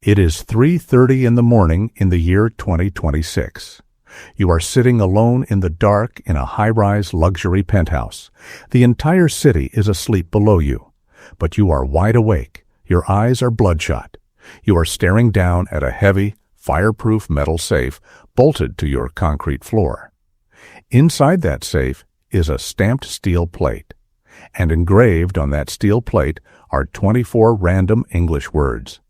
It is 3:30 in the morning in the year 2026. You are sitting alone in the dark in a high-rise luxury penthouse. The entire city is asleep below you, but you are wide awake. Your eyes are bloodshot. You are staring down at a heavy, fireproof metal safe bolted to your concrete floor. Inside that safe is a stamped steel plate, and engraved on that steel plate are 24 random English words.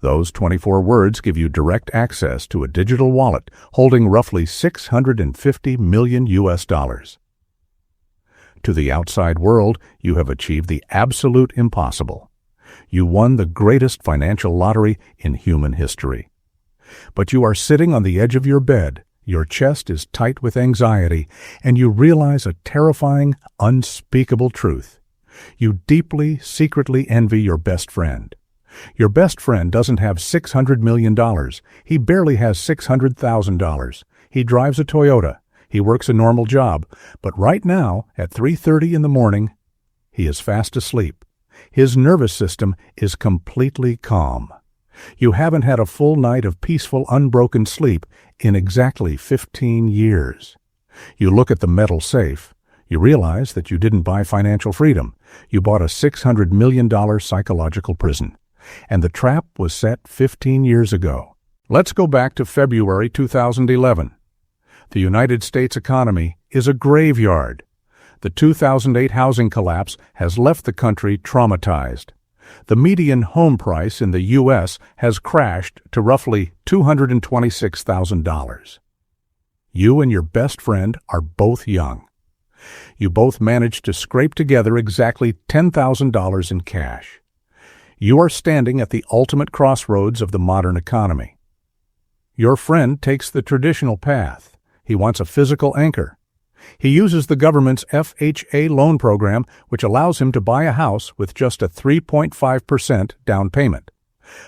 Those 24 words give you direct access to a digital wallet holding roughly $650 million. To the outside world, you have achieved the absolute impossible. You won the greatest financial lottery in human history. But you are sitting on the edge of your bed, your chest is tight with anxiety, and you realize a terrifying, unspeakable truth. You deeply, secretly envy your best friend. Your best friend doesn't have $600 million. He barely has $600,000. He drives a Toyota. He works a normal job. But right now, at 3:30 in the morning, he is fast asleep. His nervous system is completely calm. You haven't had a full night of peaceful, unbroken sleep in exactly 15 years. You look at the metal safe. You realize that you didn't buy financial freedom. You bought a $600 million psychological prison. And the trap was set 15 years ago. Let's go back to February 2011. The United States economy is a graveyard. The 2008 housing collapse has left the country traumatized. The median home price in the U.S. has crashed to roughly $226,000. You and your best friend are both young. You both managed to scrape together exactly $10,000 in cash. You are standing at the ultimate crossroads of the modern economy. Your friend takes the traditional path. He wants a physical anchor. He uses the government's FHA loan program, which allows him to buy a house with just a 3.5% down payment.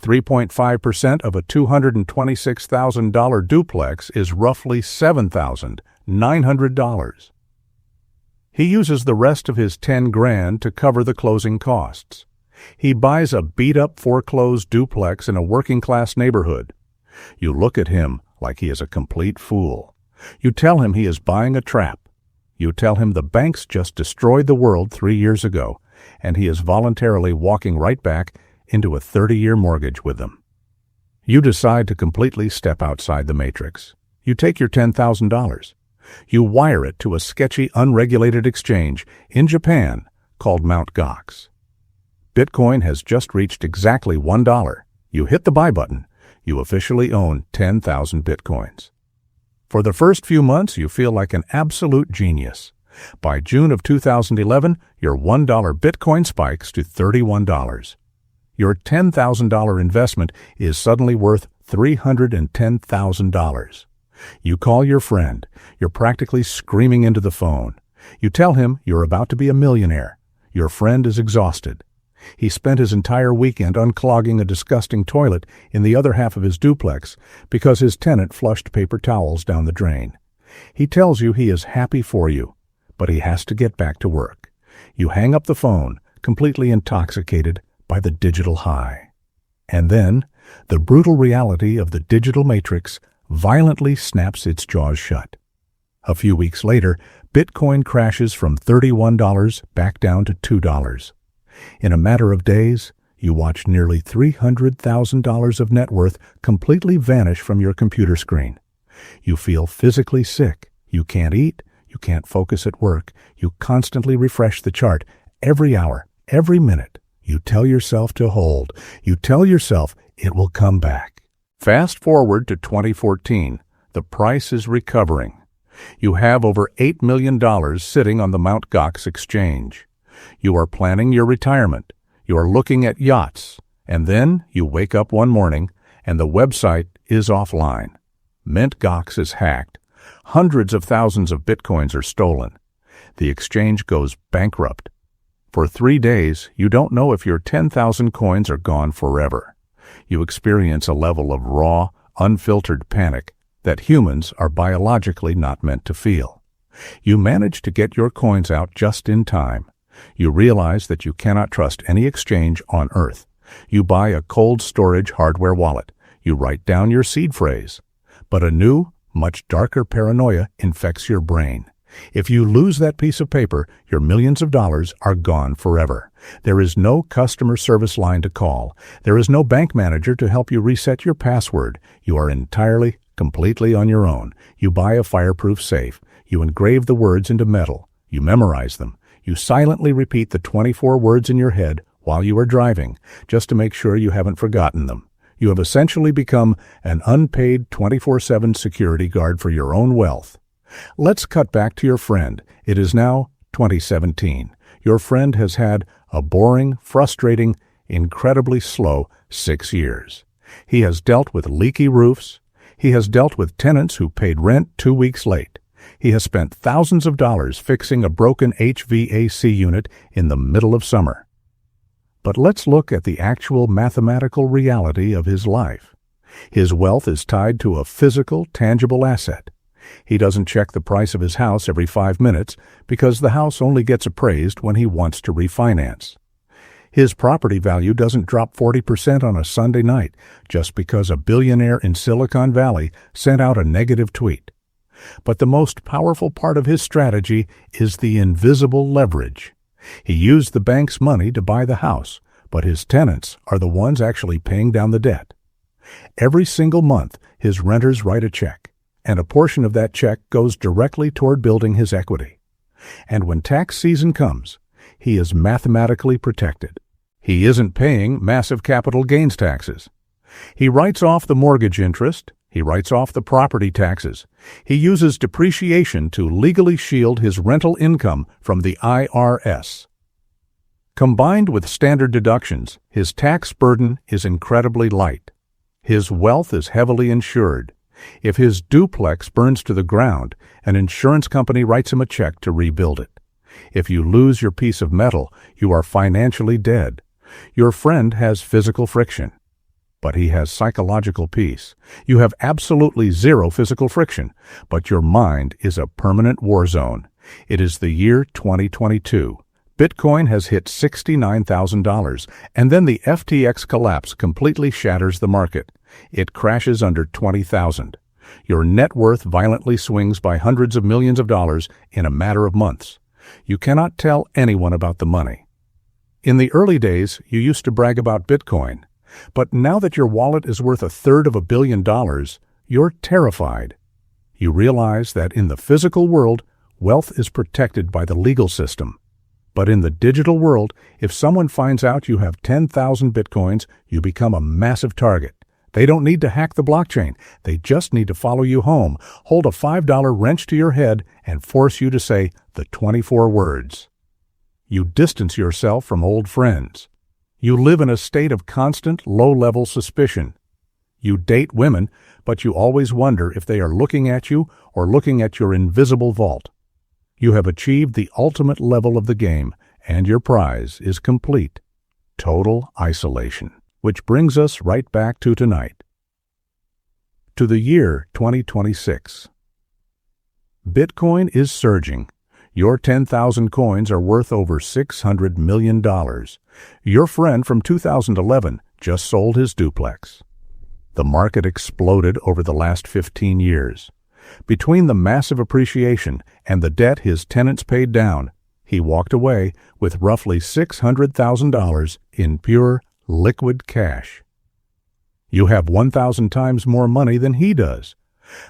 3.5% of a $226,000 duplex is roughly $7,900. He uses the rest of his $10,000 to cover the closing costs. He buys a beat-up foreclosed duplex in a working-class neighborhood. You look at him like he is a complete fool. You tell him he is buying a trap. You tell him the banks just destroyed the world 3 years ago, and he is voluntarily walking right back into a 30-year mortgage with them. You decide to completely step outside the matrix. You take your $10,000. You wire it to a sketchy, unregulated exchange in Japan called Mt. Gox. Bitcoin has just reached exactly $1. You hit the buy button. You officially own 10,000 Bitcoins. For the first few months, you feel like an absolute genius. By June of 2011, your $1 Bitcoin spikes to $31. Your $10,000 investment is suddenly worth $310,000. You call your friend. You're practically screaming into the phone. You tell him you're about to be a millionaire. Your friend is exhausted. He spent his entire weekend unclogging a disgusting toilet in the other half of his duplex because his tenant flushed paper towels down the drain. He tells you he is happy for you, but he has to get back to work. You hang up the phone, completely intoxicated by the digital high. And then, the brutal reality of the digital matrix violently snaps its jaws shut. A few weeks later, Bitcoin crashes from $31 back down to $2. In a matter of days, you watch nearly $300,000 of net worth completely vanish from your computer screen. You feel physically sick. You can't eat. You can't focus at work. You constantly refresh the chart every hour, every minute. You tell yourself to hold. You tell yourself it will come back. Fast forward to 2014. The price is recovering. You have over $8 million sitting on the Mt. Gox exchange. You are planning your retirement. You are looking at yachts. And then you wake up one morning and the website is offline. Mt. Gox is hacked. Hundreds of thousands of Bitcoins are stolen. The exchange goes bankrupt. For 3 days, you don't know if your 10,000 coins are gone forever. You experience a level of raw, unfiltered panic that humans are biologically not meant to feel. You manage to get your coins out just in time. You realize that you cannot trust any exchange on Earth. You buy a cold storage hardware wallet. You write down your seed phrase. But a new, much darker paranoia infects your brain. If you lose that piece of paper, your millions of dollars are gone forever. There is no customer service line to call. There is no bank manager to help you reset your password. You are entirely, completely on your own. You buy a fireproof safe. You engrave the words into metal. You memorize them. You silently repeat the 24 words in your head while you are driving, just to make sure you haven't forgotten them. You have essentially become an unpaid 24/7 security guard for your own wealth. Let's cut back to your friend. It is now 2017. Your friend has had a boring, frustrating, incredibly slow 6 years. He has dealt with leaky roofs. He has dealt with tenants who paid rent 2 weeks late. He has spent thousands of dollars fixing a broken HVAC unit in the middle of summer. But let's look at the actual mathematical reality of his life. His wealth is tied to a physical, tangible asset. He doesn't check the price of his house every 5 minutes because the house only gets appraised when he wants to refinance. His property value doesn't drop 40% on a Sunday night just because a billionaire in Silicon Valley sent out a negative tweet. But the most powerful part of his strategy is the invisible leverage. He used the bank's money to buy the house, but his tenants are the ones actually paying down the debt. Every single month, his renters write a check, and a portion of that check goes directly toward building his equity. And when tax season comes, he is mathematically protected. He isn't paying massive capital gains taxes. He writes off the mortgage interest. He writes off the property taxes. He uses depreciation to legally shield his rental income from the IRS. Combined with standard deductions, his tax burden is incredibly light. His wealth is heavily insured. If his duplex burns to the ground, an insurance company writes him a check to rebuild it. If you lose your piece of metal, you are financially dead. Your friend has physical friction, but he has psychological peace. You have absolutely zero physical friction, but your mind is a permanent war zone. It is the year 2022. Bitcoin has hit $69,000, and then the FTX collapse completely shatters the market. It crashes under 20,000. Your net worth violently swings by hundreds of millions of dollars in a matter of months. You cannot tell anyone about the money. In the early days, you used to brag about Bitcoin. But now that your wallet is worth $350 million, you're terrified. You realize that in the physical world, wealth is protected by the legal system. But in the digital world, if someone finds out you have 10,000 Bitcoins, you become a massive target. They don't need to hack the blockchain. They just need to follow you home, hold a $5 wrench to your head, and force you to say the 24 words. You distance yourself from old friends. You live in a state of constant, low-level suspicion. You date women, but you always wonder if they are looking at you or looking at your invisible vault. You have achieved the ultimate level of the game, and your prize is complete, total isolation. Which brings us right back to tonight. To the year 2026. Bitcoin is surging. Your 10,000 coins are worth over $600 million. Your friend from 2011 just sold his duplex. The market exploded over the last 15 years. Between the massive appreciation and the debt his tenants paid down, he walked away with roughly $600,000 in pure liquid cash. You have 1,000 times more money than he does.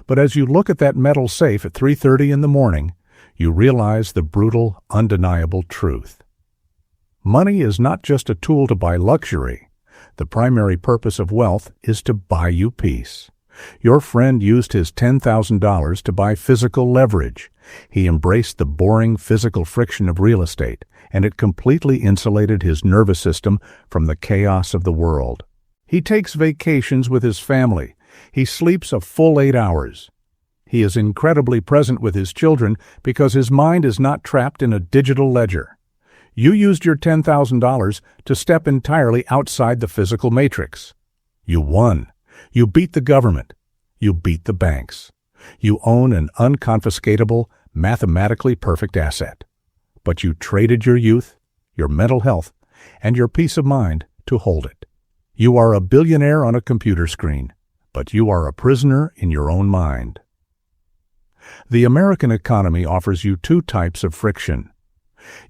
But as you look at that metal safe at 3:30 in the morning, you realize the brutal, undeniable truth. Money is not just a tool to buy luxury. The primary purpose of wealth is to buy you peace. Your friend used his $10,000 to buy physical leverage. He embraced the boring physical friction of real estate, and it completely insulated his nervous system from the chaos of the world. He takes vacations with his family. He sleeps a full 8 hours. He is incredibly present with his children because his mind is not trapped in a digital ledger. You used your $10,000 to step entirely outside the physical matrix. You won. You beat the government. You beat the banks. You own an unconfiscatable, mathematically perfect asset. But you traded your youth, your mental health, and your peace of mind to hold it. You are a billionaire on a computer screen, but you are a prisoner in your own mind. The American economy offers you two types of friction.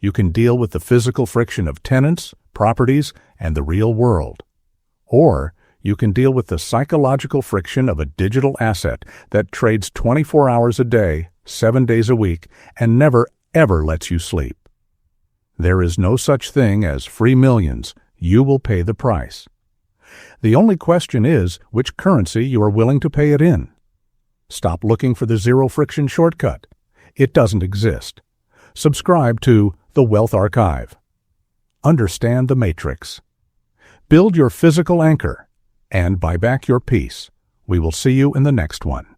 You can deal with the physical friction of tenants, properties, and the real world. Or you can deal with the psychological friction of a digital asset that trades 24 hours a day, 7 days a week, and never, ever lets you sleep. There is no such thing as free millions. You will pay the price. The only question is which currency you are willing to pay it in. Stop looking for the zero-friction shortcut. It doesn't exist. Subscribe to The Wealth Archive. Understand the matrix. Build your physical anchor and buy back your peace. We will see you in the next one.